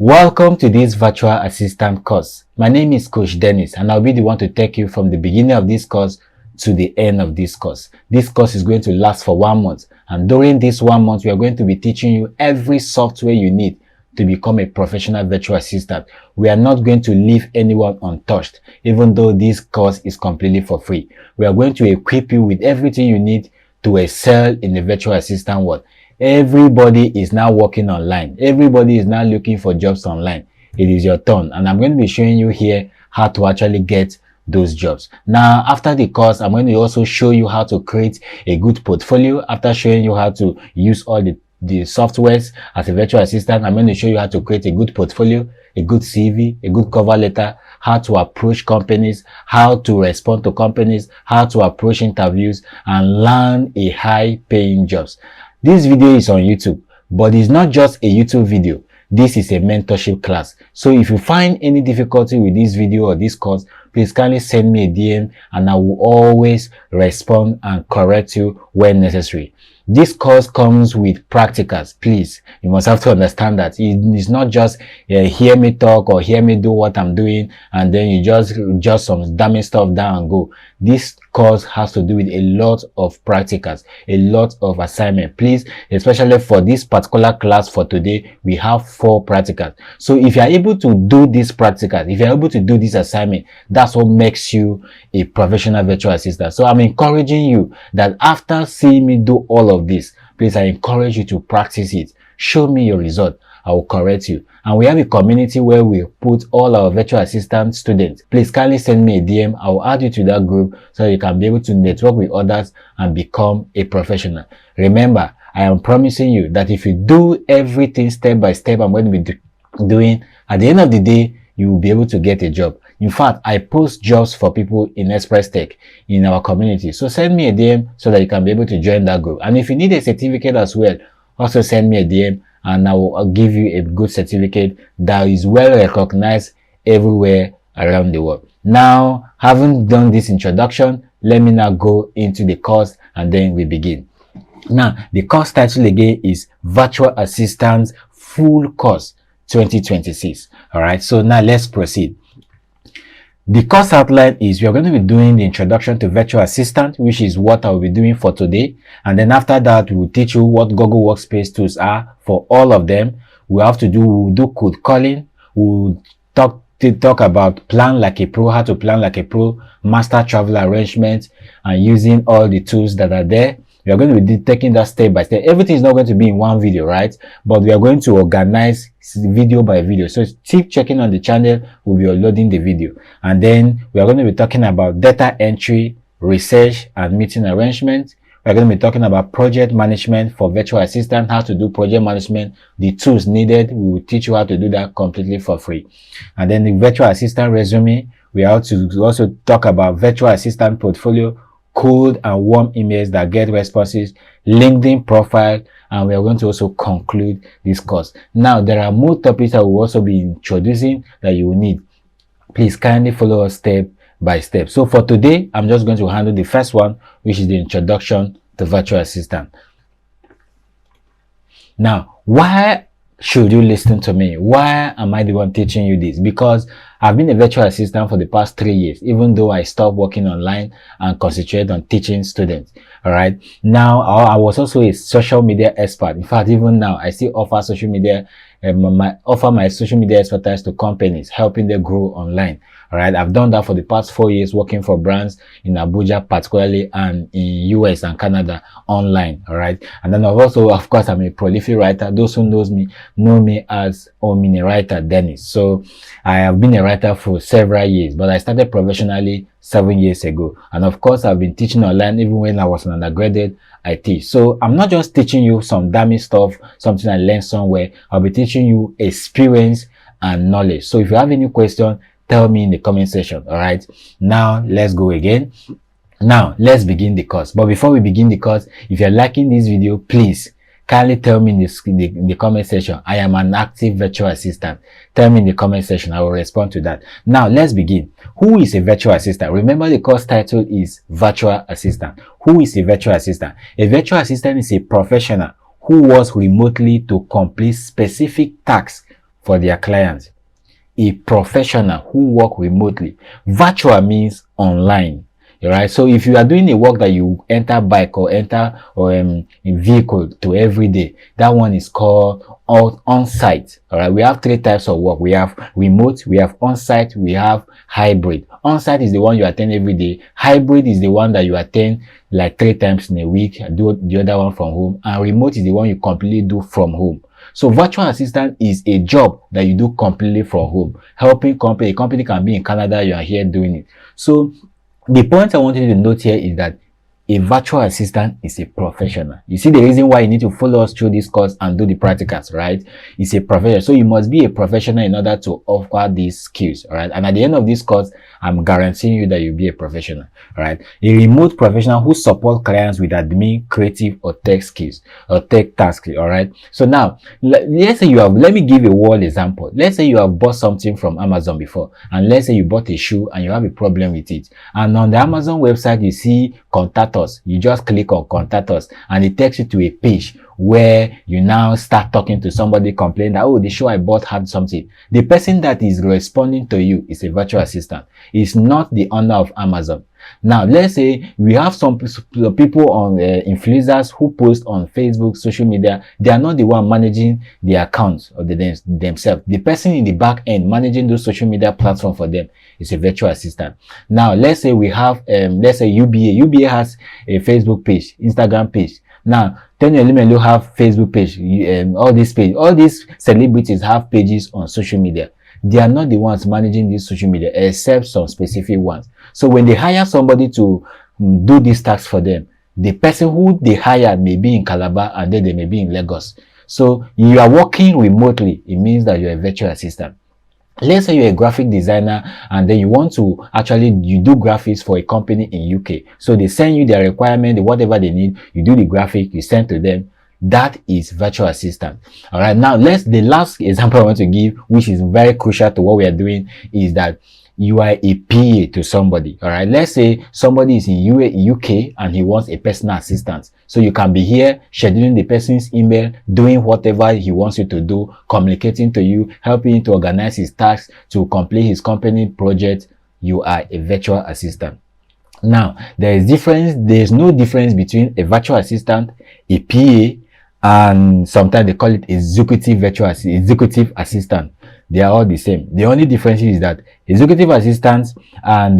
Welcome to this virtual assistant course. My name is Coach Dennis and I'll be the one to take you from the beginning of this course to the end of this course. This course is going to last for 1 month, and during this 1 month we are going to be teaching you every software you need to become a professional virtual assistant. We are not going to leave anyone untouched, even though this course is completely for free. We are going to equip you with everything you need to excel in the virtual assistant world. Everybody is now working online. Everybody is now looking for jobs online. It is your turn, and I'm going to be showing you here how to actually get those jobs. Now, after the course, I'm going to also show you how to create a good portfolio. After showing you how to use all the softwares as a virtual assistant, I'm going to show you how to create a good portfolio, a good CV, a good cover letter, how to approach companies, how to respond to companies, how to approach interviews, and land a high-paying jobs. This video is on YouTube, but it's not just a YouTube video. This is a mentorship class. So if you find any difficulty with this video or this course, please kindly send me a DM and I will always respond and correct you when necessary. This course comes with practicals. Please, you must have to understand that it is not just hear me talk or hear me do what I'm doing and then you just some dummy stuff down and go. This course has to do with a lot of practicals, a lot of assignment. Please, especially for this particular class for today, we have 4 practicals. So if you are able to do this practicals, if you are able to do this assignment, that's what makes you a professional virtual assistant. So I'm encouraging you that after seeing me do all of this, please, I encourage you to practice it. Show me your result. I will correct you. And we have a community where we put all our virtual assistant students. Please kindly send me a DM. I will add you to that group so you can be able to network with others and become a professional. Remember, I am promising you that if you do everything step by step I'm going to be doing, at the end of the day, you will be able to get a job. In fact, I post jobs for people in Express Tech in our community. So send me a DM so that you can be able to join that group. And if you need a certificate as well, also send me a DM and I'll give you a good certificate that is well recognized everywhere around the world. Now, having done this introduction, let me now go into the course and then we begin. Now, the course title again is Virtual Assistants Full Course 2026. All right, so now let's proceed. The course outline is we are going to be doing the introduction to virtual assistant, which is what I will be doing for today. And then after that, we will teach you what Google Workspace tools are for all of them. We'll do code calling. We'll talk about plan like a pro, how to plan like a pro, master travel arrangements, and using all the tools that are there. We are going to be taking that step by step. Everything is not going to be in one video, right? But we are going to organize video by video. So keep checking on the channel. We'll be uploading the video. And then we are going to be talking about data entry, research, and meeting arrangement. We're going to be talking about project management for virtual assistant, how to do project management, the tools needed. We will teach you how to do that completely for free. And then the virtual assistant resume. We are to also talk about virtual assistant portfolio, cold and warm emails that get responses, LinkedIn profile, and we are going to also conclude this course. Now, there are more topics that we'll also be introducing that you will need. Please kindly follow us step by step. So for today, I'm just going to handle the first one, which is the introduction to virtual assistant. Now, why should you listen to me? Why am I the one teaching you this? Because I've been a virtual assistant for the past 3 years, even though I stopped working online and concentrated on teaching students. All right. Now, I was also a social media expert. In fact, even now, I still offer social media, my social media expertise to companies, helping them grow online. All right. I've done that for the past 4 years, working for brands in Abuja, particularly, and in US and Canada online. All right. And then I've also, of course, I'm a prolific writer. Those who know me as Omni Writer Dennis. So I have been a writer for several years, but I started professionally 7 years ago. And of course, I've been teaching online even when I was an undergraduate. I teach. So I'm not just teaching you some dummy stuff, something I learned somewhere. I'll be teaching you experience and knowledge. So if you have any question, tell me in the comment section. All right. Now let's go again. Now let's begin the course. But before we begin the course, if you're liking this video, please kindly tell me in the comment section. I am an active virtual assistant. Tell me in the comment section. I will respond to that. Now let's begin. Who is a virtual assistant? Remember, the course title is virtual assistant. Who is a virtual assistant? A virtual assistant is a professional who works remotely to complete specific tasks for their clients. A professional who work remotely. Virtual means online. Alright, so if you are doing a work that you enter bike or enter a vehicle to every day, that one is called on-site. Alright, we have three types of work. We have remote, we have on-site, we have hybrid. On-site is the one you attend every day. Hybrid is the one that you attend like 3 times in a week, do the other one from home. And remote is the one you completely do from home. So virtual assistant is a job that you do completely from home, helping company. A company can be in Canada, you are here doing it. So the point I want you to note here is that a virtual assistant is a professional. You see the reason why you need to follow us through this course and do the practicals, right? It's a professional. So you must be a professional in order to offer these skills, all right? And at the end of this course, I'm guaranteeing you that you'll be a professional, all right? A remote professional who support clients with admin, creative, or tech skills, or tech tasks, all right? So now, let's say let me give a world example. Let's say you have bought something from Amazon before, and let's say you bought a shoe and you have a problem with it. And on the Amazon website, you see contact us. You just click on contact us and it takes you to a page where you now start talking to somebody, complaining that, oh, the shoe I bought had something. The person that is responding to you is a virtual assistant. It's not the owner of Amazon. Now, let's say we have some people on influencers who post on Facebook, social media. They are not the one managing the accounts of themselves. The person in the back end managing those social media platforms for them is a virtual assistant. Now, let's say we have, let's say UBA. UBA has a Facebook page, Instagram page. Now, Tenny Elimelu have Facebook page. All these celebrities have pages on social media. They are not the ones managing this social media, except some specific ones. So when they hire somebody to do these tasks for them, the person who they hired may be in Calabar and then they may be in Lagos. So you are working remotely. It means that you're a virtual assistant. Let's say you're a graphic designer and then you want to you do graphics for a company in UK. So they send you their requirement, whatever they need, you do the graphic, you send to them. That is virtual assistant. All right. Now, the last example I want to give, which is very crucial to what we are doing, is that you are a PA to somebody. All right. Let's say somebody is in UK and he wants a personal assistant. So you can be here scheduling the person's email, doing whatever he wants you to do, communicating to you, helping him to organize his tasks, to complete his company project. You are a virtual assistant. Now, there's no difference between a virtual assistant, a PA, and sometimes they call it executive assistant. They are all the same. The only difference is that executive assistants and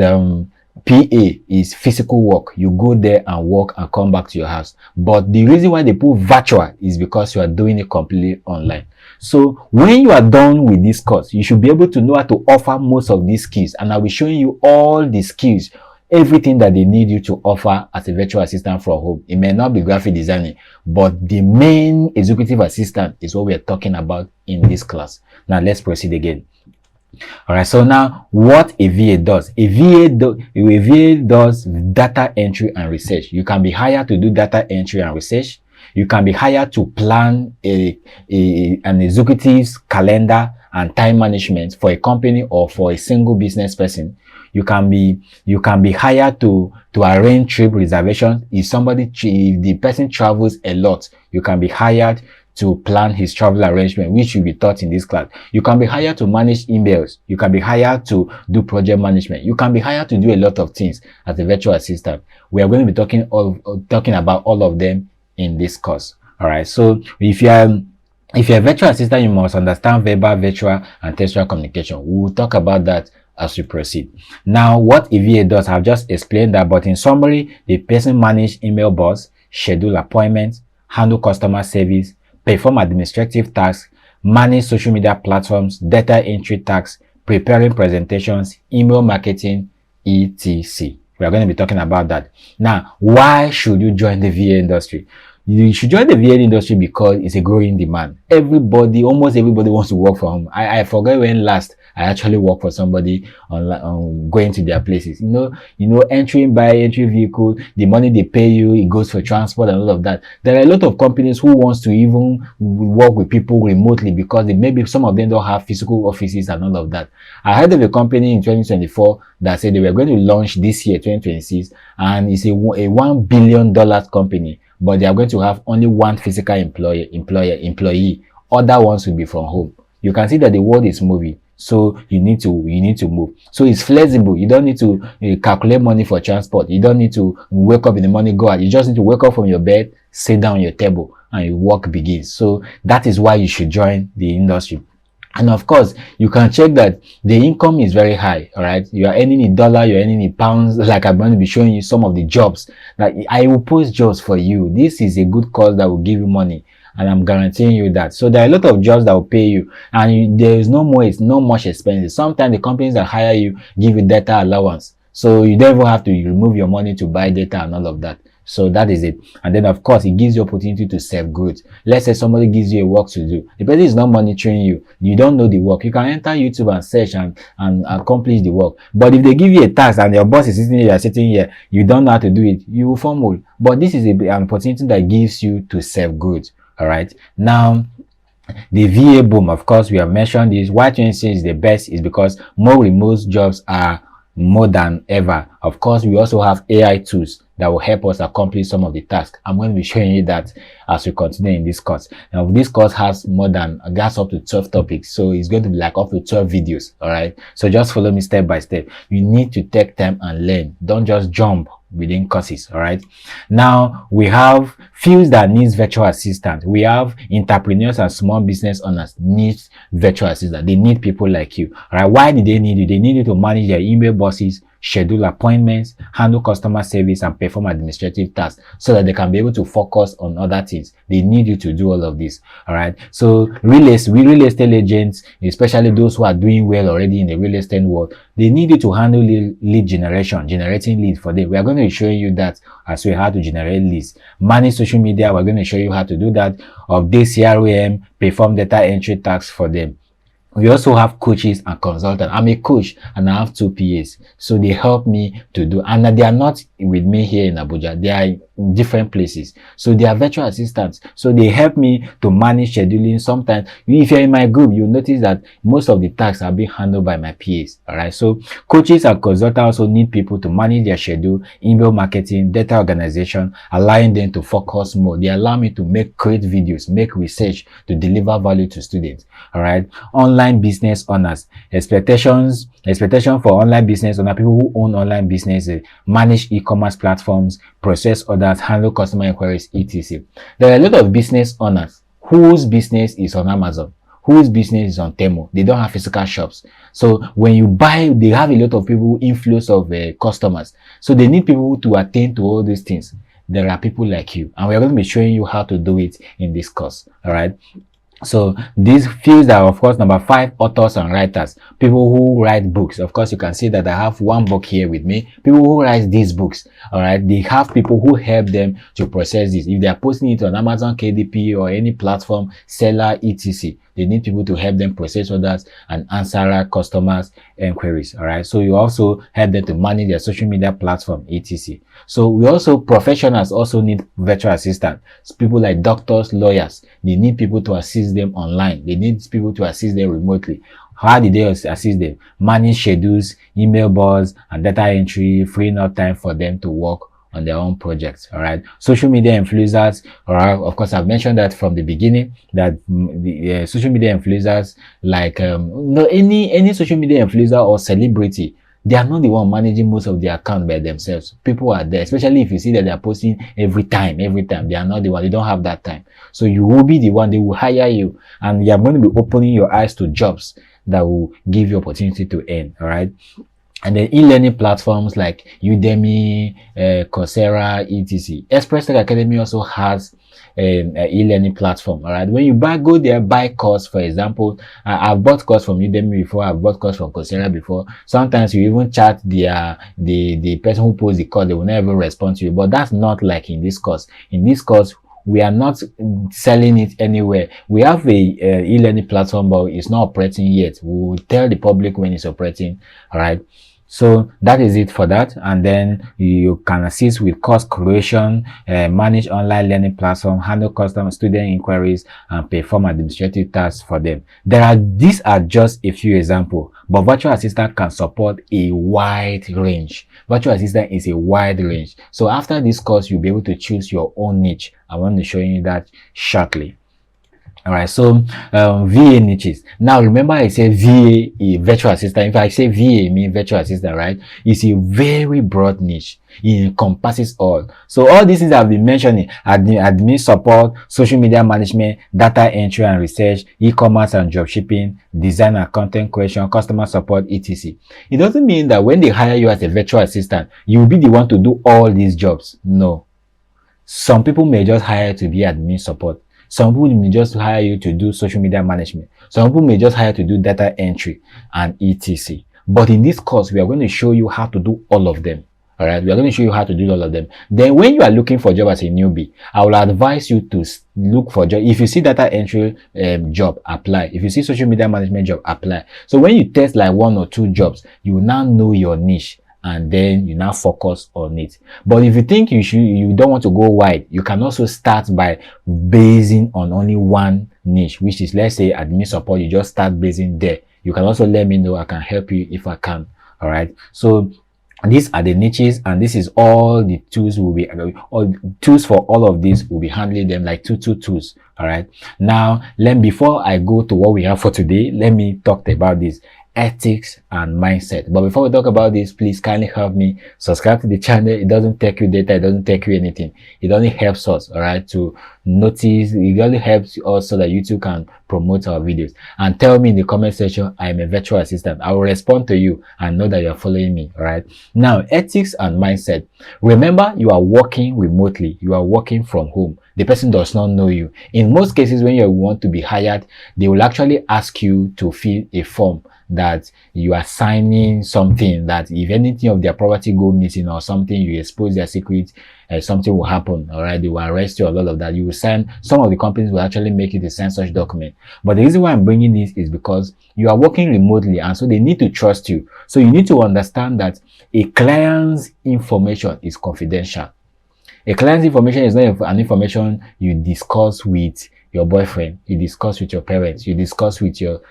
PA is physical work. You go there and work and come back to your house. But the reason why they put virtual is because you are doing it completely online. So when you are done with this course, you should be able to know how to offer most of these skills. And I'll be showing you all the skills, everything that they need you to offer as a virtual assistant from home. It may not be graphic designing, but the main executive assistant is what we are talking about in this class. Now let's proceed again. All right, so now what a VA does. A VA does data entry and research. You can be hired to do data entry and research. You can be hired to plan an executive's calendar and time management for a company or for a single business person. You can be hired to arrange trip reservations. If the person travels a lot, you can be hired to plan his travel arrangement, which will be taught in this class. You can be hired to manage emails. You can be hired to do project management. You can be hired to do a lot of things as a virtual assistant. We are going to be talking about all of them in this course. All right. So if you're a virtual assistant, you must understand verbal, virtual, and textual communication. We will talk about that as we proceed. Now, what a VA does, I've just explained that, but in summary, the person manages email bots, schedule appointments, handle customer service, perform administrative tasks, manage social media platforms, data entry tasks, preparing presentations, email marketing, etc. We are going to be talking about that. Now, why should you join the VA industry? You should join the VA industry because it's a growing demand. Almost everybody wants to work from home. I forget when last I actually work for somebody on going to their places. Entry vehicle, the money they pay you, it goes for transport and all of that. There are a lot of companies who wants to even work with people remotely because maybe some of them don't have physical offices and all of that. I heard of a company in 2024 that said they were going to launch this year, 2026, and it's a $1 billion company. But they are going to have only one physical employee. Other ones will be from home. You can see that the world is moving. So you need to move. So it's flexible. You don't need to calculate money for transport. You don't need to wake up in the morning, go out. You just need to wake up from your bed, sit down on your table, and your work begins. So that is why you should join the industry. And of course, you can check that the income is very high. All right, you are earning in dollar, you're earning in pounds. Like I'm going to be showing you some of the jobs that I will post jobs for you. This is a good cause that will give you money, and I'm guaranteeing you that. So there are a lot of jobs that will pay you, and there is no more, it's not much expenses. Sometimes the companies that hire you give you data allowance, so you don't even have to remove your money to buy data and all of that. So that is it. And then of course, it gives you opportunity to self-growth. Let's say somebody gives you a work to do. The person is not monitoring you. You don't know the work. You can enter YouTube and search and accomplish the work. But if they give you a task and your boss is sitting here, you are sitting here, you don't know how to do it, you will fumble. But this is an opportunity that gives you to self-growth. All right. Now, the VA boom, of course, we have mentioned this. Why 26 is the best is because more remote jobs are more than ever. Of course, we also have AI tools that will help us accomplish some of the tasks. I'm going to be showing you that as we continue in this course. Now, this course has up to 12 topics, so it's going to be like up to 12 videos. All right, so just follow me step by step. You need to take time and learn. Don't just jump within courses. All right, now we have fields that needs virtual assistant. We have entrepreneurs and small business owners need virtual assistant. They need people like you. All right, why did they need you? They need you to manage their email boxes, schedule appointments, handle customer service, and perform administrative tasks so that they can be able to focus on other things. They need you to do all of this. All right, so real estate agents, especially those who are doing well already in the real estate world, they need you to handle lead generation, generating leads for them. We are going to be showing you that as well, how to generate leads. Manage social media, we're going to show you how to do that. Update CRM, perform data entry tasks for them. We also have coaches and consultants. I'm a coach and I have 2 PAs. So they help me to do, and they are not with me here in Abuja. They are in different places. So they are virtual assistants. So they help me to manage scheduling. Sometimes, if you're in my group, you'll notice that most of the tasks are being handled by my PAs. All right. So coaches and consultants also need people to manage their schedule, email marketing, data organization, allowing them to focus more. They allow me to create videos, make research to deliver value to students. All right. Online business owners, expectation for online business owners, people who own online businesses, manage e-commerce platforms, process orders, handle customer inquiries, etc. There are a lot of business owners whose business is on Amazon, whose business is on Temu. They don't have physical shops. So when you buy, they have a lot of people, inflows of customers. So they need people to attend to all these things. There are people like you, and we're going to be showing you how to do it in this course. All right. So these fields are, of course, number 5, authors and writers, people who write books. Of course, you can see that I have one book here with me. People who write these books, all right, they have people who help them to process this. If they are posting it on Amazon, KDP, or any platform, seller, etc., they need people to help them process orders and answer customers' inquiries. All right, so you also help them to manage their social media platform, etc. So we also, professionals also need virtual assistants. People like doctors, lawyers, they need people to assist them online. They need people to assist them remotely. How did they assist them? Manage schedules, email boards, and data entry, freeing up time for them to work on their own projects. All right, social media influencers, all right, of course I've mentioned that from the beginning, that the social media influencers, like any social media influencer or celebrity, they are not the one managing most of the account by themselves. People are there, especially if you see that they are posting every time. They are not the one. They don't have that time. So you will be the one. They will hire you, and you are going to be opening your eyes to jobs that will give you opportunity to earn. All right. And then e-learning platforms like Udemy, Coursera, etc. Express Tech Academy also has an e-learning platform. All right, when you go there, buy course. For example, I've bought course from Udemy before. I've bought course from Coursera before. Sometimes you even chat the person who posts the course. They will never respond to you. But that's not like in this course. In this course, we are not selling it anywhere. We have a e-learning platform, but it's not operating yet. We will tell the public when it's operating. All right. So that is it for that. And then you can assist with course creation, manage online learning platform, handle customer student inquiries, and perform administrative tasks for them. These are just a few examples, but virtual assistant can support a wide range. Virtual assistant is a wide range. So after this course, you'll be able to choose your own niche. I want to show you that shortly. All right, so VA niches. Now remember, I said VA, a virtual assistant. If I say VA, mean virtual assistant, right? It's a very broad niche. It encompasses all. So all these things I've been mentioning: admin support, social media management, data entry and research, e-commerce and dropshipping, design and content creation, customer support, etc. It doesn't mean that when they hire you as a virtual assistant, you'll be the one to do all these jobs. No. Some people may just hire to be admin support. Some people may just hire you to do social media management. Some people may just hire to do data entry and etc. But in this course, we are going to show you how to do all of them. All right, we are going to show you how to do all of them. Then when you are looking for a job as a newbie, I will advise you to look for job. If you see data entry job, apply. If you see social media management job, apply. So when you test like 1 or 2 jobs, you will now know your niche, and then you now focus on it. But if you think you don't want to go wide, you can also start by basing on only one niche, which is, let's say, admin support. You just start basing there. You can also let me know. I can help you if I can. All right, so these are the niches, and this is all the tools will be, all tools for all of these will be handling them like two tools. All right, now before I go to what we have for today, let me talk about this: ethics and mindset. But before we talk about this, please kindly help me subscribe to the channel. It doesn't take you data, it doesn't take you anything. It only helps us, all right, to notice. It only helps us so that YouTube can promote our videos. And tell me in the comment section, I'm a virtual assistant. I will respond to you and know that you're following me. All right, now ethics and mindset. Remember, you are working remotely, you are working from home. The person does not know you. In most cases, when you want to be hired, they will actually ask you to fill a form that you are signing something that if anything of their property go missing or something, you expose their secret, something will happen. All right, they will arrest you, a lot of that. You will sign. Some of the companies will actually make you to sign such document. But the reason why I'm bringing this is because you are working remotely, and so they need to trust you. So you need to understand that a client's information is confidential. A client's information is not an information you discuss with your boyfriend, you discuss with your parents, you discuss with your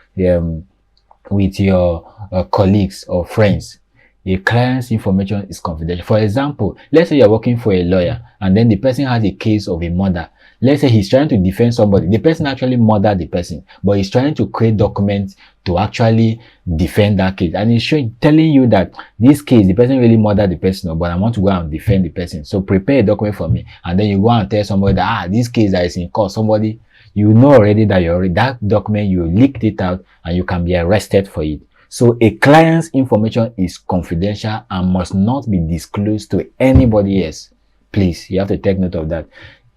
colleagues or friends. A client's information is confidential. For example, let's say you're working for a lawyer and then the person has a case of a murder. Let's say he's trying to defend somebody. The person actually murdered the person, but he's trying to create documents to actually defend that case. And he's telling you that this case, the person really murdered the person, but I want to go and defend the person. So prepare a document for me. And then you go and tell somebody that, this case that is in court, somebody, you know already that that document, you leaked it out and you can be arrested for it. So a client's information is confidential and must not be disclosed to anybody else. Please, you have to take note of that.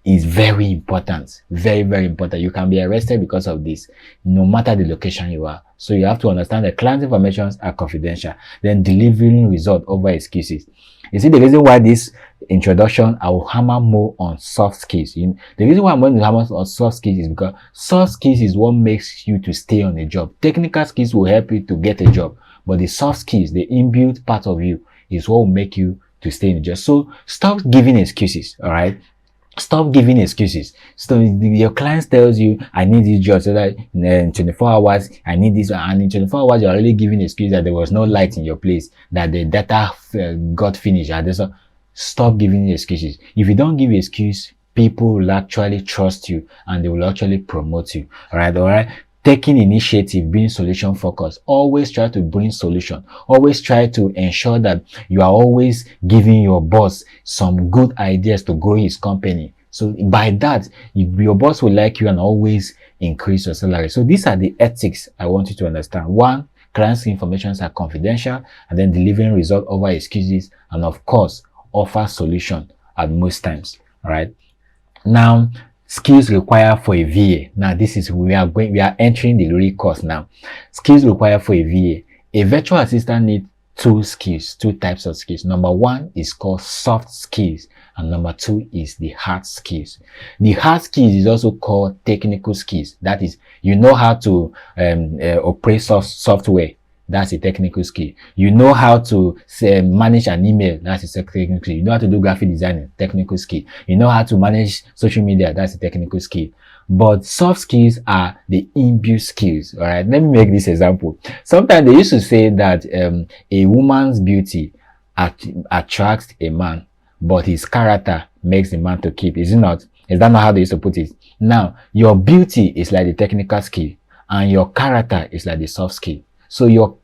It's very important. Very, very important. You can be arrested because of this, no matter the location you are. So you have to understand that client information are confidential. Then delivering result over excuses. You see, the reason why this introduction, I will hammer more on soft skills. The reason why I'm going to hammer on soft skills is because soft skills is what makes you to stay on a job. Technical skills will help you to get a job, but the soft skills, the inbuilt part of you, is what will make you to stay in a job. So stop giving excuses. All right. Stop giving excuses. So your client tells you, I need this job, so that in 24 hours, I need this, and in 24 hours, you're already giving excuse that there was no light in your place, that the data got finished. Stop giving excuses. If you don't give excuse, people will actually trust you and they will actually promote you. All right. Taking initiative, being solution focused. Always try to bring solution. Always try to ensure that you are always giving your boss some good ideas to grow his company. So by that, your boss will like you and always increase your salary. So these are the ethics I want you to understand. 1, client's information are confidential, and then delivering result over excuses, and of course, offer solution at most times. All right. Now, skills required for a VA. Now, this is we are entering the real course now. Skills required for a VA. A virtual assistant needs 2 skills, 2 types of skills. Number 1 is called soft skills, and number 2 is the hard skills. The hard skills is also called technical skills. That is, you know how to operate software. That's a technical skill. You know how to manage an email. That's a technical skill. You know how to do graphic design. Technical skill. You know how to manage social media. That's a technical skill. But soft skills are the inbuilt skills. All right. Let me make this example. Sometimes they used to say that a woman's beauty attracts a man, but his character makes the man to keep. Is it not? Is that not how they used to put it? Now, your beauty is like the technical skill, and your character is like the soft skill. So your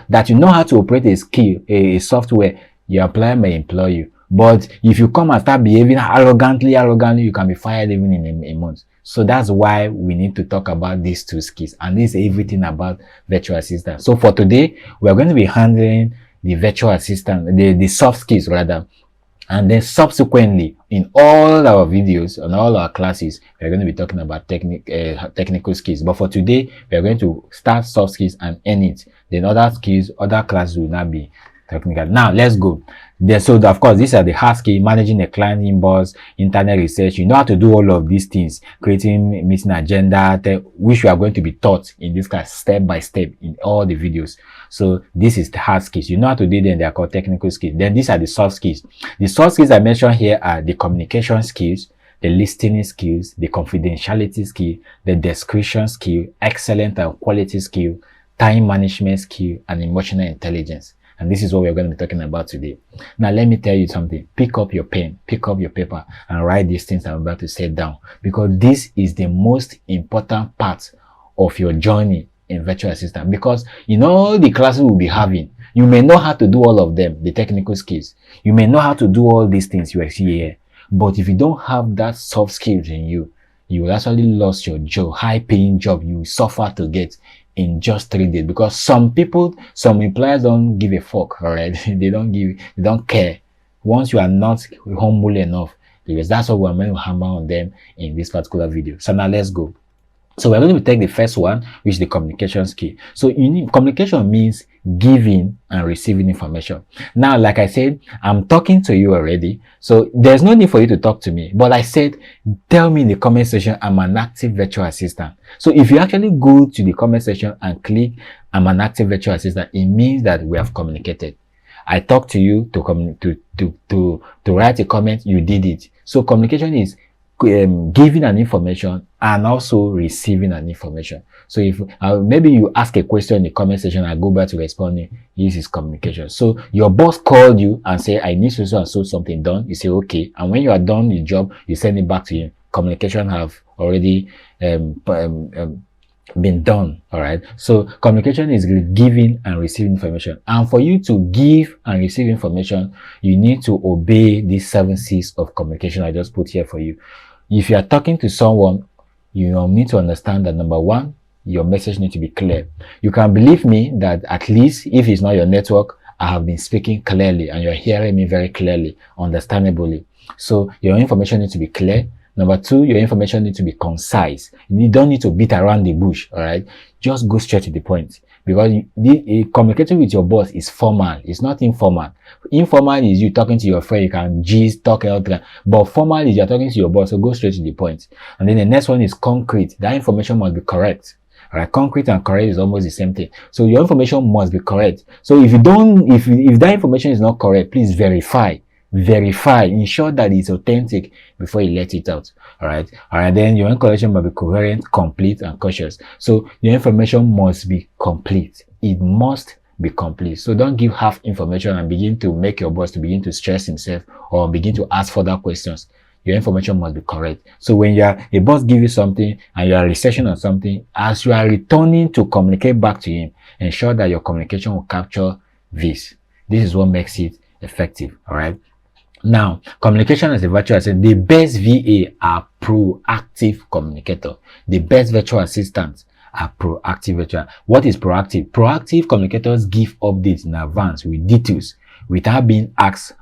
that you know how to operate a skill, a software, your employer may employ you. But if you come and start behaving arrogantly, you can be fired even in a month. So that's why we need to talk about these two skills, and this is everything about virtual assistant. So for today, we're going to be handling the virtual assistant, the soft skills rather. And then subsequently, in all our videos, on all our classes, we're going to be talking about technical skills. But for today, we're going to start soft skills and end it. Then other skills, other classes will not be technical. Now, let's go. So, of course, these are the hard skills: managing a client inbox, internet research. You know how to do all of these things, creating meeting agenda, which we are going to be taught in this class step by step in all the videos. So this is the hard skills. You know how to do them, they are called technical skills. Then these are the soft skills. The soft skills I mentioned here are the communication skills, the listening skills, the confidentiality skill, the discretion skill, excellent and quality skill, time management skill, and emotional intelligence. And this is what we're going to be talking about today. Now, let me tell you something. Pick up your pen, pick up your paper, and write these things I'm about to say down, because this is the most important part of your journey in virtual assistant. Because in all the classes we'll be having, you may know how to do all of them, the technical skills. You may know how to do all these things you see here. But if you don't have that soft skills in you, you will actually lose your job, high-paying job you will suffer to get in just 3 days. Because some employers don't give a fuck, all right? they don't care. Once you are not humble enough, because that's what we're going to hammer on them in this particular video. So now let's go. So we're going to take the first one, which is the communication skill. So communication means giving and receiving information. Now, like I said, I'm talking to you already, so there's no need for you to talk to me. But I said, tell me in the comment section, I'm an active virtual assistant. So if you actually go to the comment section and click, I'm an active virtual assistant, it means that we have communicated. I talked to you to write a comment, you did it. So communication is giving an information and also receiving an information. So if maybe you ask a question in the comment section, I go back to responding, this is communication. So your boss called you and say, I need so and so something done. You say okay, and when you are done the job, you send it back to him. Communication have already been done. All right, so communication is giving and receiving information, and for you to give and receive information, you need to obey these 7 C's of communication I just put here for you. If you are talking to someone, you need to understand that number 1, your message needs to be clear. You can believe me that at least if it's not your network, I have been speaking clearly and you're hearing me very clearly, understandably. So your information needs to be clear. Number 2, your information needs to be concise. You don't need to beat around the bush, all right? Just go straight to the point. Because communicating with your boss is formal. It's not informal. Informal is you talking to your friend, you can gist, talk out there. But formal is you're talking to your boss, so go straight to the point. And then the next one is concrete. That information must be correct. All right, concrete and correct is almost the same thing. So your information must be correct. So if that information is not correct, please verify, ensure that it's authentic before you let it out. All right, then your information must be coherent, complete, and cautious. So your information must be complete. It must be complete. So don't give half information and begin to make your boss to begin to stress himself or begin to ask further questions. Your information must be correct. So when a boss gives you something and you are researching on something, as you are returning to communicate back to him, ensure that your communication will capture this. This is what makes it effective. All right. Now, communication as a virtual assistant, the best VA are proactive communicator. The best virtual assistants are proactive virtual. What is proactive? Proactive communicators give updates in advance with details without being asked,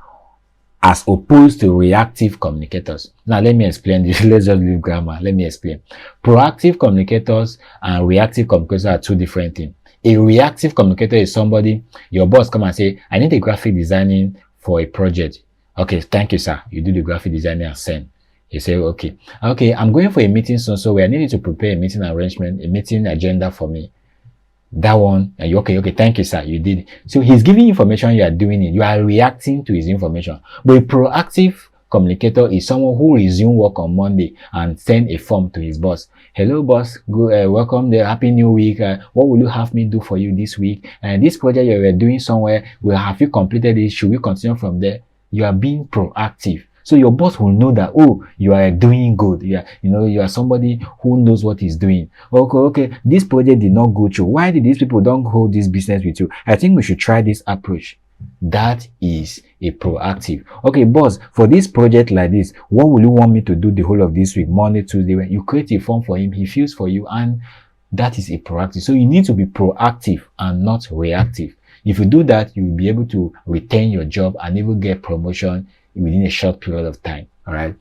as opposed to reactive communicators. Now, let me explain this. Let's just leave grammar. Let me explain. Proactive communicators and reactive communicators are 2 different things. A reactive communicator is somebody, your boss come and say, I need a graphic designing for a project. Okay, thank you, sir. You do the graphic designing and send. You say, okay, I'm going for a meeting so where I need you to prepare a meeting arrangement, a meeting agenda for me. That one, and you okay, thank you, sir. You did it. So he's giving information, you are doing it. You are reacting to his information. But a proactive communicator is someone who resume work on Monday and send a form to his boss. Hello, boss. Good, welcome there. Happy New Week. What will you have me do for you this week? And this project you were doing somewhere, have you completed it? Should we continue from there? You are being proactive. So your boss will know that, oh, you are doing good. Yeah, you are somebody who knows what he's doing. Okay, this project did not go through. Why did these people don't hold this business with you? I think we should try this approach. That is a proactive. Okay, boss, for this project like this, what will you want me to do the whole of this week, Monday, Tuesday? When you create a form for him, he fills for you, and that is a proactive. So you need to be proactive and not reactive. If you do that, you will be able to retain your job and even get promotion within a short period of time. All right.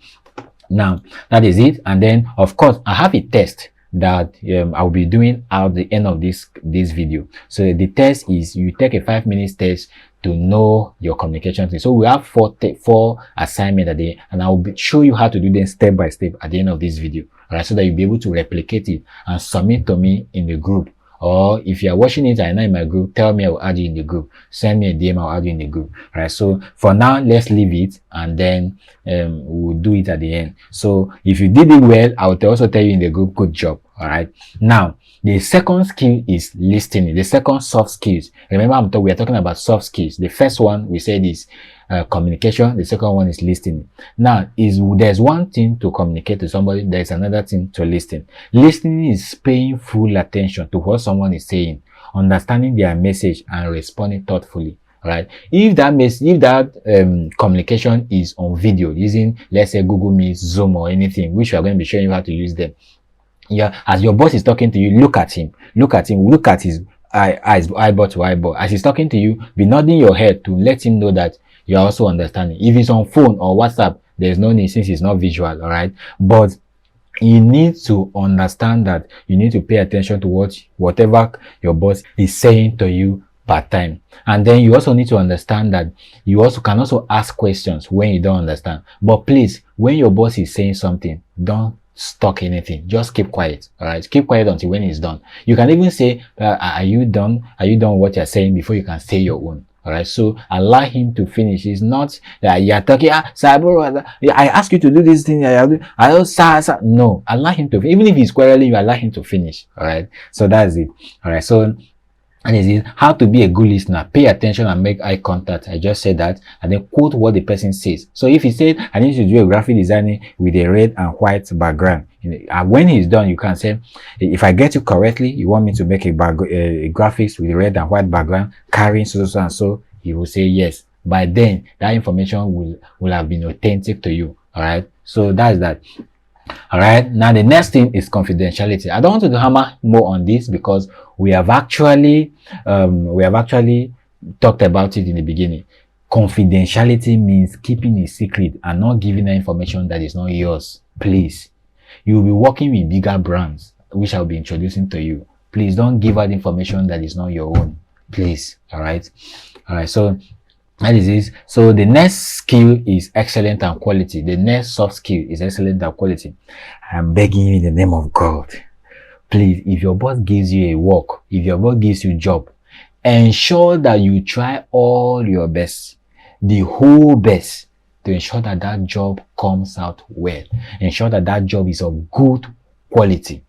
Now, that is it. And then, of course, I have a test that I'll be doing at the end of this video. So the test is, you take a 5-minute test to know your communication thing. So we have four assignments a day, and I'll show you how to do them step by step at the end of this video. All right, so that you'll be able to replicate it and submit to me in the group. Or if you are watching it and you're not in my group, tell me, I will add you in the group. Send me a DM, I'll add you in the group. All right, so for now, let's leave it, and then we'll do it at the end. So if you did it well, I will also tell you in the group, good job. All right, now the second skill is listening. The second soft skills. Remember, we are talking about soft skills. The first one we said is communication. The second one is listening. Now, there's one thing to communicate to somebody, there's another thing to listen. Listening is paying full attention to what someone is saying, understanding their message, and responding thoughtfully. Right? If that communication is on video using, let's say, Google Meet, Zoom, or anything, which we are going to be showing you how to use them. Yeah, as your boss is talking to you, look at him, look at his eyes, eyeball to eyeball. As he's talking to you, be nodding your head to let him know that you are also understanding. If it's on phone or WhatsApp, there's no need, since it's not visual. All right, but you need to understand that you need to pay attention to whatever your boss is saying to you per time. And then you also need to understand that you also can ask questions when you don't understand. But please, when your boss is saying something, don't stock anything. Just keep quiet. All right, keep quiet until when it's done. You can even say, are you done what you're saying, before you can say your own. All right, so allow him to finish. It's not that you're talking, I ask you to do this thing, no, allow him to, even if he's quarreling, you allow him to finish. All right, so that's it. All right, so and is it how to be a good listener? Pay attention and make eye contact. I just said that, and then quote what the person says. So if he said, I need to do a graphic designing with a red and white background, when he's done, you can say, if I get you correctly, you want me to make a graphics with a red and white background carrying so and so. He will say yes. By then, that information will have been authentic to you. All right, so that's that. All right, now the next thing is confidentiality. I don't want to hammer more on this because we have actually talked about it in the beginning. Confidentiality means keeping a secret and not giving information that is not yours. Please, you will be working with bigger brands, which I'll be introducing to you. Please don't give out information that is not your own. Please. All right, so that is it. So the next skill is excellent and quality. The next soft skill is excellent and quality. I'm begging you in the name of God, please, if your boss gives you a work, if your boss gives you a job, ensure that you try all your best, the whole best, to ensure that that job comes out well. Ensure that that job is of good quality.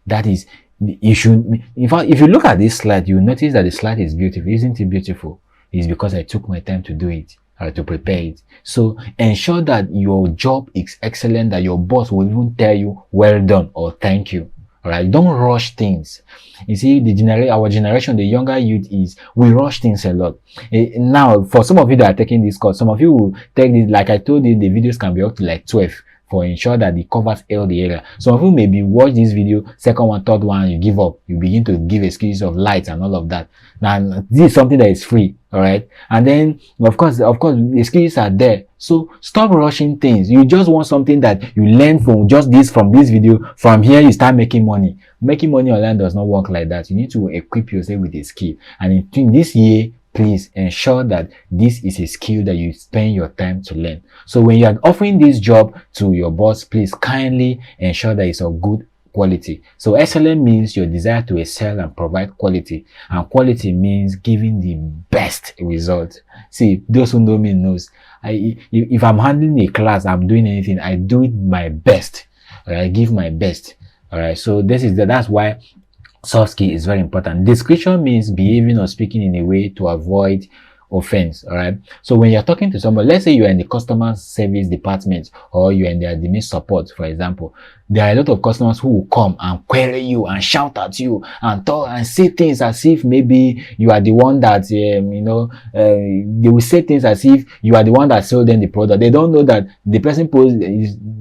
That is, you should, in fact, if you look at this slide, you will notice that the slide is beautiful. Isn't it beautiful? It's because I took my time to do it, or to prepare it. So ensure that your job is excellent, that your boss will even tell you well done or thank you. All right, don't rush things. You see, our generation, the younger youth, we rush things a lot. Now, for some of you that are taking this course, some of you will take this, like I told you, the videos can be up to like 12 for ensure that it covers all the area. Some of you maybe watch this video, second one, third one, you give up. You begin to give excuses of light and all of that. Now, this is something that is free. All right, and then of course excuses are there. So stop rushing things. You just want something that you learn from this video. From here, you start making money. Making money online does not work like that. You need to equip yourself with a skill. And in this year, please ensure that this is a skill that you spend your time to learn. So when you are offering this job to your boss, please kindly ensure that it's of good quality. So excellent means your desire to excel and provide quality, and quality means giving the best result. See, those who know me knows, if I'm handling a class, I'm doing anything, I do it my best. All right, I give my best. All right, so that's why soft skill is very important. Discretion means behaving or speaking in a way to avoid offense. All right. So when you're talking to somebody, let's say you're in the customer service department or you're in the admin support, for example, there are a lot of customers who will come and query you and shout at you and talk and say things as if maybe you are the one that, they will say things as if you are the one that sold them the product. They don't know that the person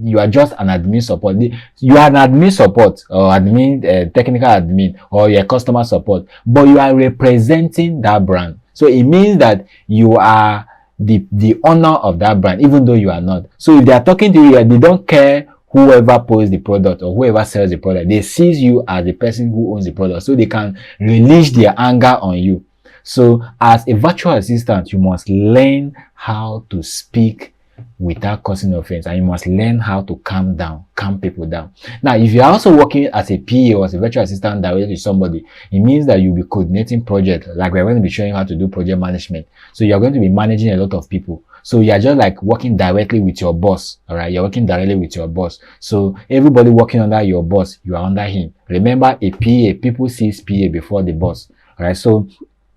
you are just an admin support. You are an admin support or admin, technical admin, or you're customer support, but you are representing that brand. So it means that you are the owner of that brand, even though you are not. So if they are talking to you, they don't care whoever posts the product or whoever sells the product. They see you as the person who owns the product, so they can release their anger on you. So as a virtual assistant, you must learn how to speak without causing offense, and you must learn how to calm people down. Now, if you're also working as a PA or as a virtual assistant directly to somebody, it means that you'll be coordinating projects. Like we're going to be showing you how to do project management. So you're going to be managing a lot of people. So you're just like working directly with your boss. All right. You're working directly with your boss. So everybody working under your boss, you are under him. Remember, a PA, people sees PA before the boss. All right. So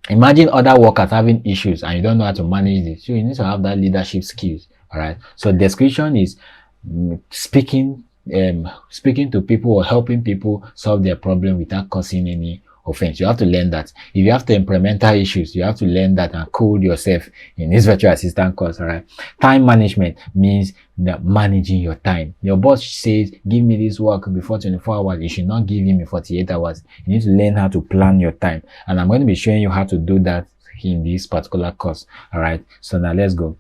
imagine other workers having issues and you don't know how to manage this. So you need to have that leadership skills. All right. So discretion is speaking to people or helping people solve their problem without causing any offense. You have to learn that. If you have to implemental issues, you have to learn that and code yourself in this virtual assistant course. All right. Time management means that managing your time. Your boss says, give me this work before 24 hours. You should not give him 48 hours. You need to learn how to plan your time. And I'm going to be showing you how to do that in this particular course. All right. So now let's go.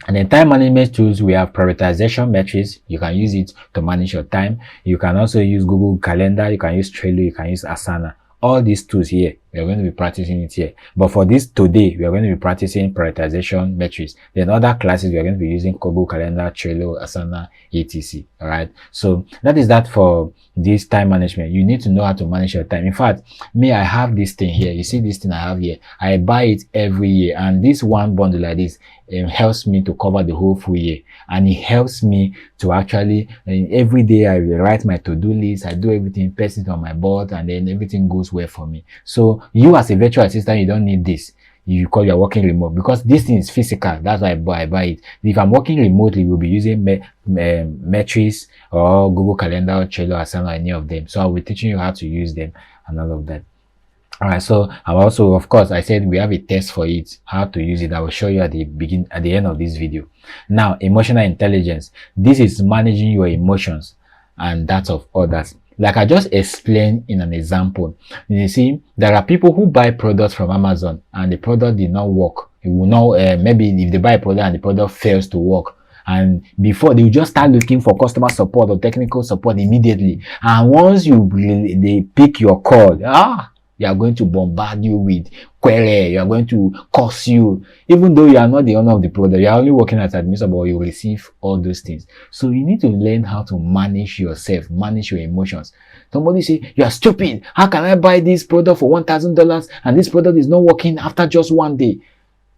And then time management tools, we have prioritization metrics. You can use it to manage your time. You can also use Google Calendar. You can use Trello. You can use Asana. All these tools here, we are going to be practicing it here. But for this today, we are going to be practicing prioritization metrics. Then other classes, we are going to be using Google Calendar, Trello, Asana, etc. All right. So that is that for this time management. You need to know how to manage your time. In fact, me, I have this thing here. You see this thing I have here. I buy it every year, and this one bundle like this helps me to cover the whole full year, and it helps me to actually every day I write my to-do list. I do everything, paste it on my board, and then everything goes well for me. So you as a virtual assistant, you don't need this. Because you're working remote, because this thing is physical. That's why I buy it. If I'm working remotely, we'll be using metrics or Google Calendar or Trello, Asana, or any of them. So I'll be teaching you how to use them and all of that. All right. So I'm also, of course, I said we have a test for it, how to use it. I will show you at the end of this video. Now, emotional intelligence. This is managing your emotions and that of others. Like I just explained in an example, you see, there are people who buy products from Amazon and the product did not work. You will know, maybe if they buy a product and the product fails to work, and before they will just start looking for customer support or technical support immediately. And once they pick your call, they are going to bombard you with query. You are going to curse you, even though you are not the owner of the product. You are only working as admin, but you receive all those things. So you need to learn how to manage yourself, manage your emotions. Somebody say, you are stupid. How can I buy this product for $1,000 and this product is not working after just one day?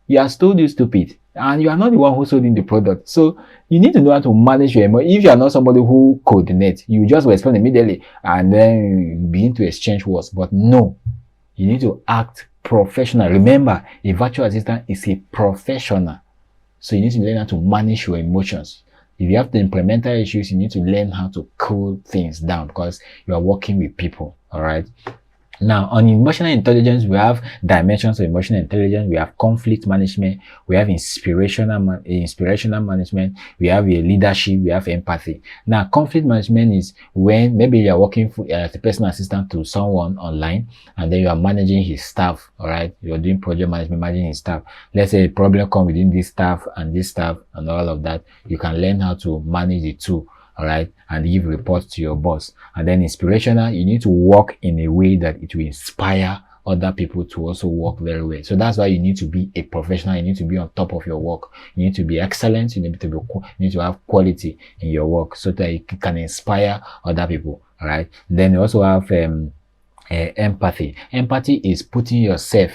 You are told you stupid, and you are not the one who sold in the product. So you need to know how to manage your emotions. If you are not somebody who coordinates, you just respond immediately and then begin to exchange words. But no, you need to act professional. Remember, a virtual assistant is a professional. So you need to learn how to manage your emotions. If you have to implement issues, you need to learn how to cool things down because you are working with people. All right. Now, on emotional intelligence, we have dimensions of emotional intelligence. We have conflict management. We have inspirational management. We have leadership. We have empathy. Now, conflict management is when maybe you are working as a personal assistant to someone online, and then you are managing his staff. All right, you are doing project management, managing his staff. Let's say a problem comes within this staff and all of that. You can learn how to manage the two. All right, and give reports to your boss. And then inspirational, you need to work in a way that it will inspire other people to also work very well. So that's why you need to be a professional. You need to be on top of your work. You need to be excellent. You need to have quality in your work so that you can inspire other people. All right. Then you also have empathy. Empathy is putting yourself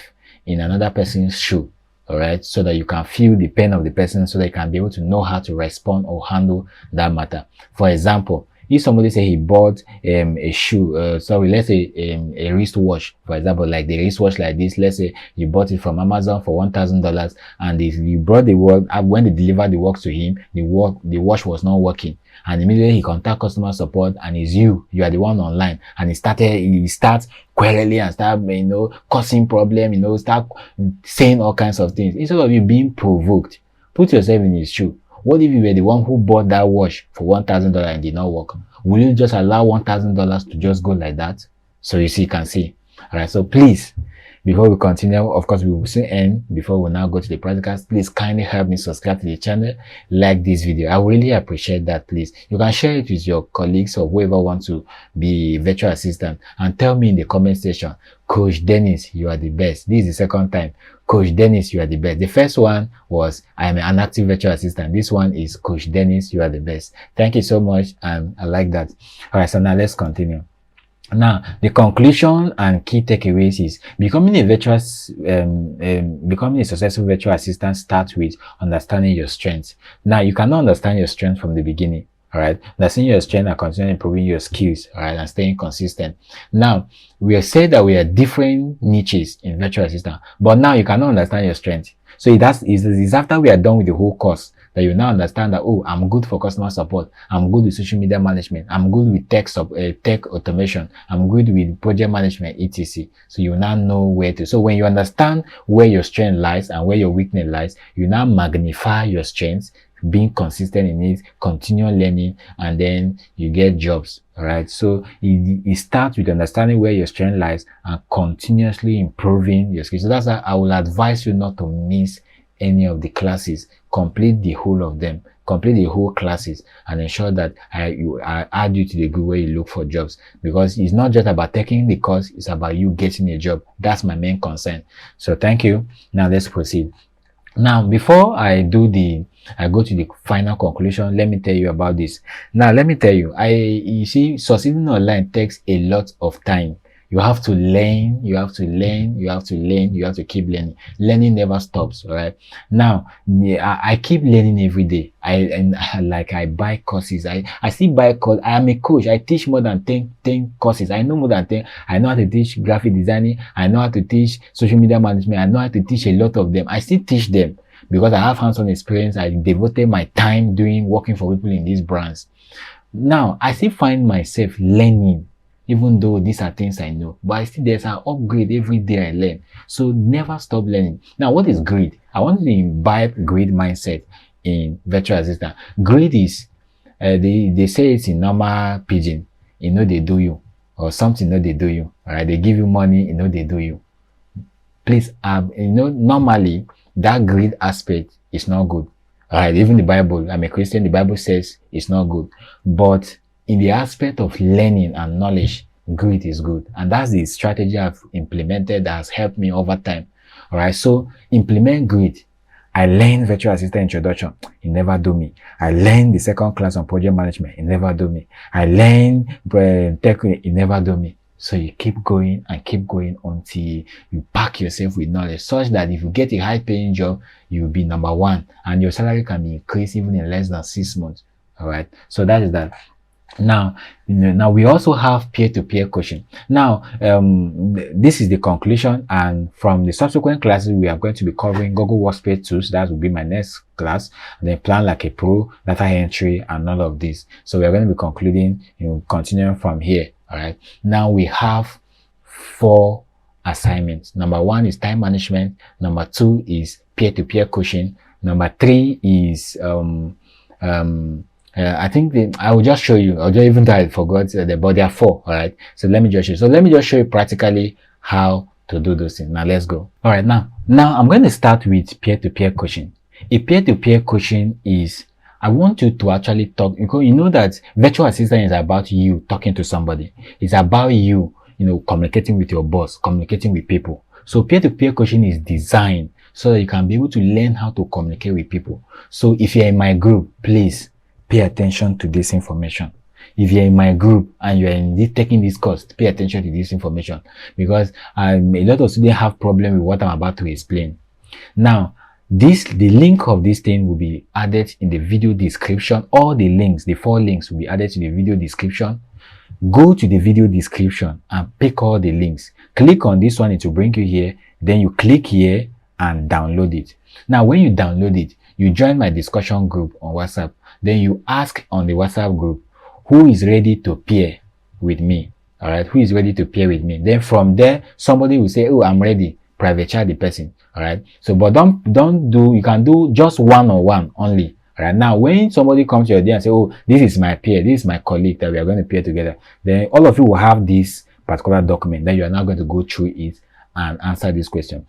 in another person's shoe. All right, so that you can feel the pain of the person, so that you can be able to know how to respond or handle that matter. For example, if somebody say he bought a shoe, sorry, let's say a wristwatch, for example, like the wristwatch like this, let's say you bought it from Amazon for $1,000, and if you brought the work, when they delivered the work to him, the watch was not working, and immediately he contact customer support, and it's you are the one online, and he starts quarreling and start, causing problem, start saying all kinds of things. Instead of you being provoked, put yourself in his shoe. What if you were the one who bought that watch for $1,000 and did not work? Will you just allow $1,000 to just go like that? So you see, you can see. All right, so please, before we continue, of course, we will soon end. Before we now go to the practicals, please kindly help me subscribe to the channel, like this video. I really appreciate that, please. You can share it with your colleagues or whoever wants to be virtual assistant, and tell me in the comment section, Coach Dennis, you are the best. This is the second time. Coach Dennis, you are the best. The first one was, I am an active virtual assistant. This one is, Coach Dennis, you are the best. Thank you so much, and I like that. All right, so now let's continue. Now, the conclusion and key takeaways is becoming a successful virtual assistant starts with understanding your strengths. Now, you cannot understand your strength from the beginning. All right, understanding your strength and continuing improving your skills. All right, and staying consistent. Now, we have said that we are different niches in virtual assistant, but now you cannot understand your strength. So it's after we are done with the whole course that you now understand that, oh, I'm good for customer support, I'm good with social media management, I'm good with tech automation, I'm good with project management, etc. So you now know where to. So when you understand where your strength lies and where your weakness lies, you now magnify your strengths, being consistent in it, continue learning, and then you get jobs. All right, so it starts with understanding where your strength lies and continuously improving your skills. So that's why I will advise you not to miss any of the classes. Complete the whole of them, complete the whole classes, and ensure that I add you to the group where you look for jobs, because it's not just about taking the course, it's about you getting a job. That's my main concern. So thank you. Now let's proceed. Now, before I go to the final conclusion, let me tell you about this. Now, let me tell you, you see, succeeding online takes a lot of time. You have to learn, you have to learn, you have to learn, you have to keep learning. Learning never stops, all right? Now, I keep learning every day. I buy courses. I still buy courses. I am a coach. I teach more than 10 courses. I know more than 10. I know how to teach graphic designing. I know how to teach social media management. I know how to teach a lot of them. I still teach them because I have hands-on experience. I devoted my time working for people in these brands. Now, I still find myself learning, even though these are things I know, but there's an upgrade every day I learn. So never stop learning. Now, what is greed? I want to imbibe greed mindset in virtual assistant. Greed is, they say it's in normal pidgin, they do you, or something, they do you. All right, they give you money, they do you. Please, normally that greed aspect is not good. All right, even the Bible, I'm a Christian, the Bible says it's not good, but in the aspect of learning and knowledge, greed is good. And that's the strategy I've implemented that has helped me over time. All right, so implement greed. I learned virtual assistant introduction. It never do me. I learned the second class on project management. It never do me. I learned tech. It never do me. So you keep going and keep going until you pack yourself with knowledge, such that if you get a high paying job, you'll be number one and your salary can be increased even in less than 6 months. All right, so that is that. Now, we also have peer-to-peer coaching. Now, this is the conclusion, and from the subsequent classes, we are going to be covering Google Workspace tools. That will be my next class. And then Plan Like a Pro, data entry, and all of this. So we are going to be concluding, continuing from here. All right. Now we have 4 assignments. Number 1 is time management. Number 2 is peer-to-peer coaching. Number 3 is I think I will just show you. Even though I forgot, but there are 4. All right. So let me just show you. So let me just show you practically how to do those things. Now let's go. All right. Now I'm going to start with peer-to-peer coaching. A peer-to-peer coaching is, I want you to actually talk, because you know that virtual assistant is about you talking to somebody. It's about you, communicating with your boss, communicating with people. So peer-to-peer coaching is designed so that you can be able to learn how to communicate with people. So if you're in my group, please pay attention to this information. If you're in my group and you're taking this course, pay attention to this information, because a lot of students have problem with what I'm about to explain. Now, The link of this thing will be added in the video description. All the links, the 4 links, will be added to the video description. Go to the video description and pick all the links. Click on this one, it will bring you here. Then you click here and download it. Now, when you download it, you join my discussion group on WhatsApp. Then you ask on the WhatsApp group, who is ready to pair with me? All right, who is ready to pair with me? Then from there, somebody will say, oh, I'm ready. Private chat the person. All right. So, but don't do, you can do just one-on-one only. All right. Now, when somebody comes to your day and say, oh, this is my peer, this is my colleague that we are going to pair together, then all of you will have this particular document. Then you are now going to go through it and answer this question.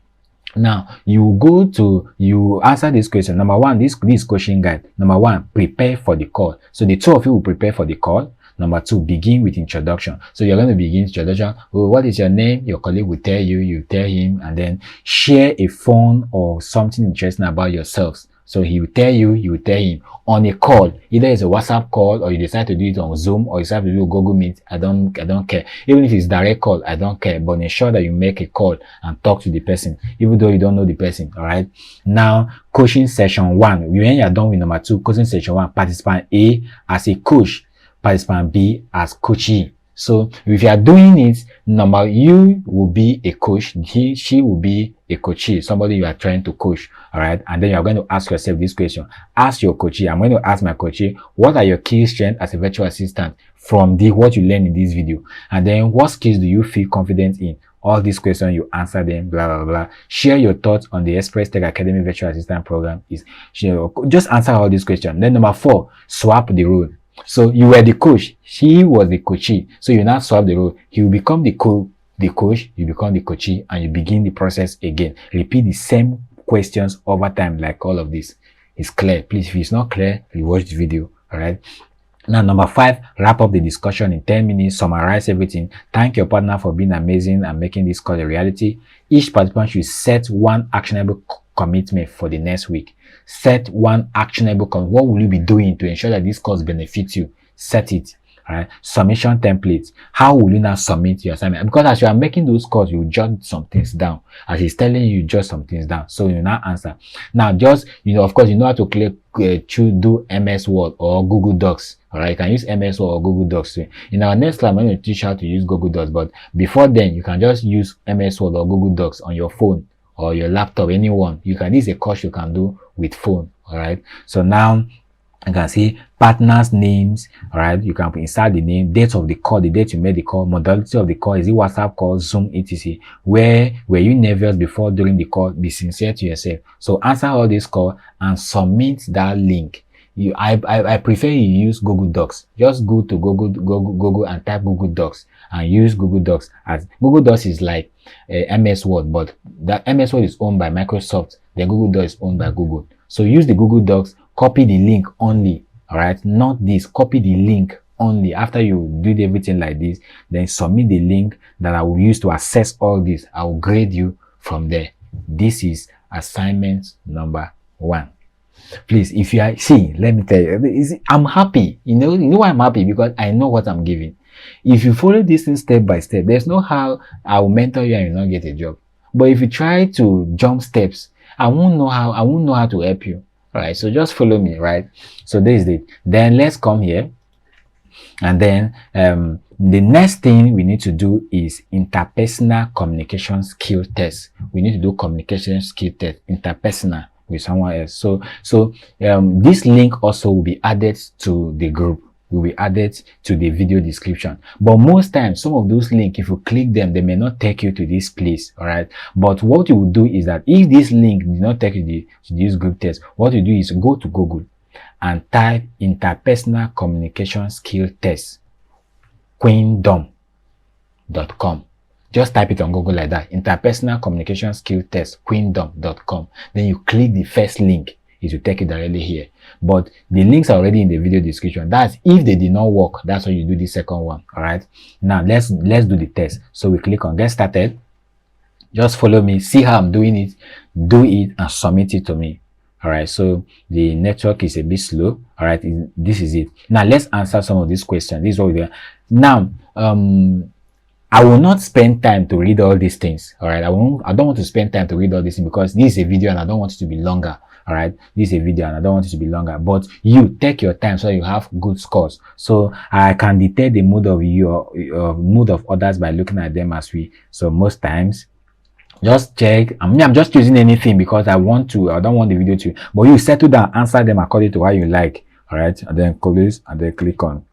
Now, you answer this question. Number one, this coaching guide. Number one, prepare for the call. So the 2 of you will prepare for the call. Number 2, begin with introduction. So you're going to begin introduction. Oh, what is your name? Your colleague will tell you, you tell him, and then share a fun or something interesting about yourselves. So he will tell you, you will tell him on a call. Either it's a WhatsApp call, or you decide to do it on Zoom, or you decide to do a Google Meet. I don't care. Even if it's direct call, I don't care. But ensure that you make a call and talk to the person, even though you don't know the person. All right. Now, coaching session 1. When you're done with number 2, coaching session 1, participant A as a coach, participant B as coachee. So if you are doing it, you will be a coach, she will be a coachee, somebody you are trying to coach. All right. And then you are going to ask yourself this question. Ask your coachee. I'm going to ask my coachee, what are your key strengths as a virtual assistant from what you learned in this video? And then what skills do you feel confident in? All these questions, you answer them, blah, blah, blah. Share your thoughts on the Express Tech Academy Virtual Assistant Program. Just answer all these questions. Then number 4, swap the role. So you were the coach, she was the coachee. So you now swap the role. He will become the coach, you become the coachee, and you begin the process again. Repeat the same questions over time, like all of this. It's clear. Please, if it's not clear, rewatch the video. All right. Now, number 5, wrap up the discussion in 10 minutes, summarize everything. Thank your partner for being amazing and making this call a reality. Each participant should set 1 actionable commitment for the next week. Set 1 actionable commitment. What will you be doing to ensure that this course benefits you? Set it. All right. Submission templates. How will you now submit your assignment? Because as you are making those calls, you jot some things down. As he's telling you, jot some things down. So you now answer. Now, just, of course, you know how to do MS Word or Google Docs. All right. You can use MS Word or Google Docs too. In our next class, I'm going to teach you how to use Google Docs. But before then, you can just use MS Word or Google Docs on your phone or your laptop, anyone. This is a course you can do with phone. All right. So now you can see partners' names. All right. You can insert the name, date of the call, the date you made the call, modality of the call. Is it WhatsApp call, Zoom, etc.? Where were you nervous before during the call? Be sincere to yourself. So answer all these calls and submit that link. I prefer you use Google Docs. Just go to Google and type Google Docs and use Google Docs. As Google Docs is like MS Word, but that MS Word is owned by Microsoft. The Google Docs is owned by Google. So use the Google Docs, copy the link only. All right, not this. Copy the link only. After you do everything like this, then submit the link that I will use to access all this. I will grade you from there. This is assignment number 1. Please, if you are, let me tell you, I'm happy. You know why I'm happy? Because I know what I'm giving. If you follow this thing step by step, there's no how I will mentor you and you not get a job. But if you try to jump steps, I won't know how to help you. All right, so just follow me, right? So this is it. Then let's come here, and then the next thing we need to do is interpersonal communication skill test. We need to do communication skill test, interpersonal, with someone else. So this link also will be added to the group, will be added to the video description. But most times, some of those links, if you click them, they may not take you to this place. All right. But what you will do is that if this link did not take you to this group test, what you do is go to Google and type interpersonal communication skill test queendom.com. Just type it on Google like that. Interpersonal communication skill test queendom.com. Then you click the first link. It will take you directly here. But the links are already in the video description. That's if they did not work. That's why you do the second one. All right. Now let's do the test. So we click on get started. Just follow me. See how I'm doing it. Do it and submit it to me. All right. So the network is a bit slow. All right. This is it. Now let's answer some of these questions. This is what we do. Now, I will not spend time to read all these things. All right. I don't want to spend time to read all these things because this is a video and I don't want it to be longer. All right. This is a video and I don't want it to be longer, but you take your time so you have good scores. So I can detect the mood of mood of others by looking at them as we, so most times just check. I'm just choosing anything because I don't want the video to, but you settle down, answer them according to how you like. All right. And then close and then click on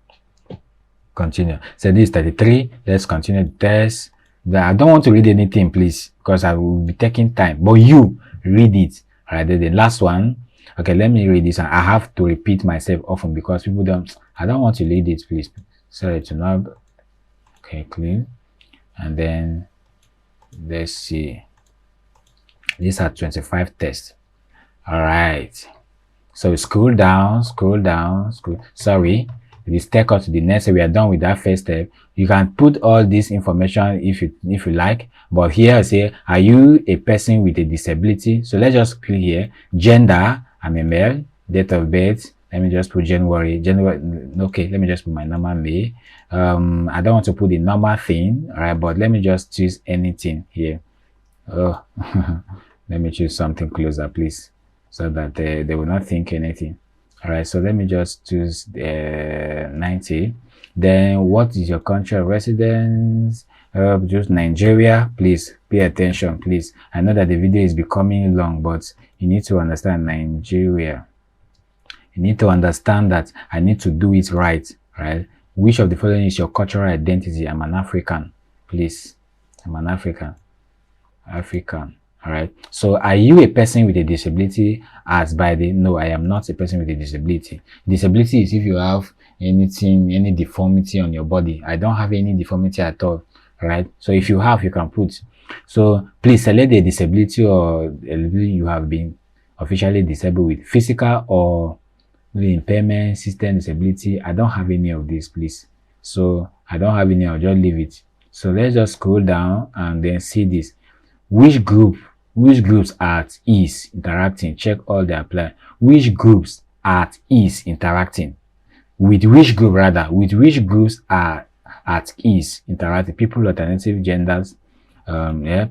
continue. So this is 33. Let's continue the test. I don't want to read anything, please, because I will be taking time, but you read it. All right. Then the last one. Okay, let me read this. I have to repeat myself often because people don't. I don't want to read it, please. Sorry to not. Okay, clean. And then let's see. These are 25 tests. All right. So scroll down. Sorry. This take us to the next. We are done with that first step. You can put all this information if you like, but here I say, are you a person with a disability? So let's just click here. Gender, I'm a male. Date of birth, let me just put January. Okay, let me just put my normal May. I don't want to put the normal thing, all right, but let me just choose anything here. Oh, let me choose something closer, please, so that they will not think anything. All right, so let me just choose 90. Then what is your country of residence? Just Nigeria. Please pay attention, please. I know that the video is becoming long, but you need to understand Nigeria. You need to understand that I need to do it right. Which of the following is your cultural identity? I'm an African. Please, I'm an African. All right. So are you a person with a disability? No, I am not a person with a disability. Disability is if you have anything, any deformity on your body. I don't have any deformity at all. All right. So if you have, you can put. So please select the disability or you have been officially disabled with. Physical or impairment, system disability. I don't have any of this, please. So I don't have any. I'll just leave it. So let's just scroll down and then see this. Which groups are at ease interacting? Check all they apply. Which groups are at ease interacting? With which groups are at ease interacting? People of alternative genders,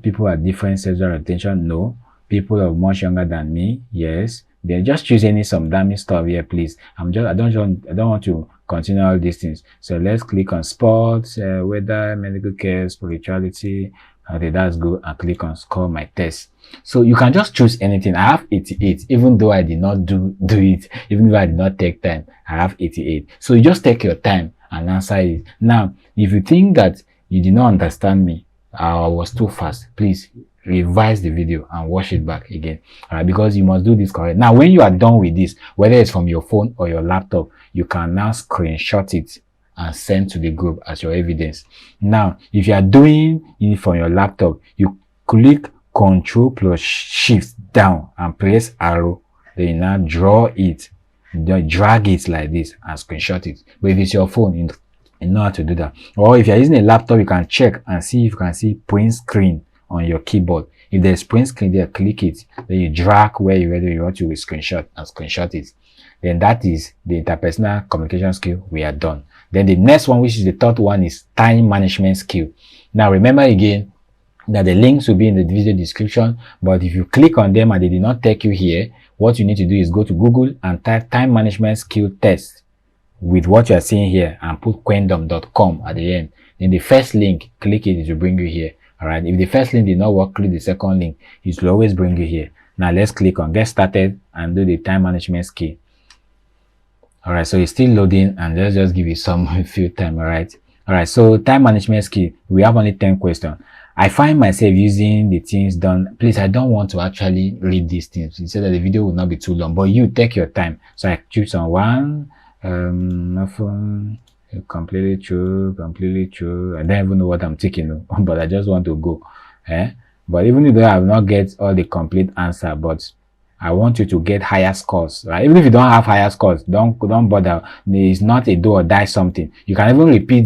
people at different sexual orientation, no. People of much younger than me, yes. Then just choose some dummy stuff here, please. I don't want to continue all these things. So let's click on sports, weather, medical care, spirituality. Okay, that's good. And click on score my test. So you can just choose anything. I have 88, even though I did not do it, even though I did not take time. I have 88. So you just take your time and answer it. Now, if you think that you did not understand me, I was too fast, please revise the video and watch it back again. All right, because you must do this correct. Now, when you are done with this, whether it's from your phone or your laptop, you can now screenshot it and send to the group as your evidence. Now, if you are doing it from your laptop, you click Ctrl plus Shift down and press arrow. Then you now draw it, drag it like this and screenshot it. But if it's your phone, you know how to do that. Or if you're using a laptop, you can check and see if you can see print screen on your keyboard. If there's print screen there, click it. Then you drag where you want to screenshot and screenshot it. Then that is the interpersonal communication skill. We are done. Then the next one, which is the third one, is time management skill. Now remember again that the links will be in the video description, but if you click on them and they did not take you here, what you need to do is go to Google and type time management skill test with what you are seeing here and put quendom.com at the end. Then the first link, click it, it will bring you here. All right. If the first link did not work, click the second link. It will always bring you here. Now let's click on get started and do the time management skill. All right, so it's still loading and let's just give it some few time. All right, so time management skill, we have only 10 questions. I find myself using the things done. Please, I don't want to actually read these things. You said that the video will not be too long, but you take your time. So I choose on one, completely true. I don't even know what I'm taking, but I just want to go. But even though I have not get all the complete answer, but I want you to get higher scores, right? Even if you don't have higher scores, don't bother. It's not a do or die something. You can even repeat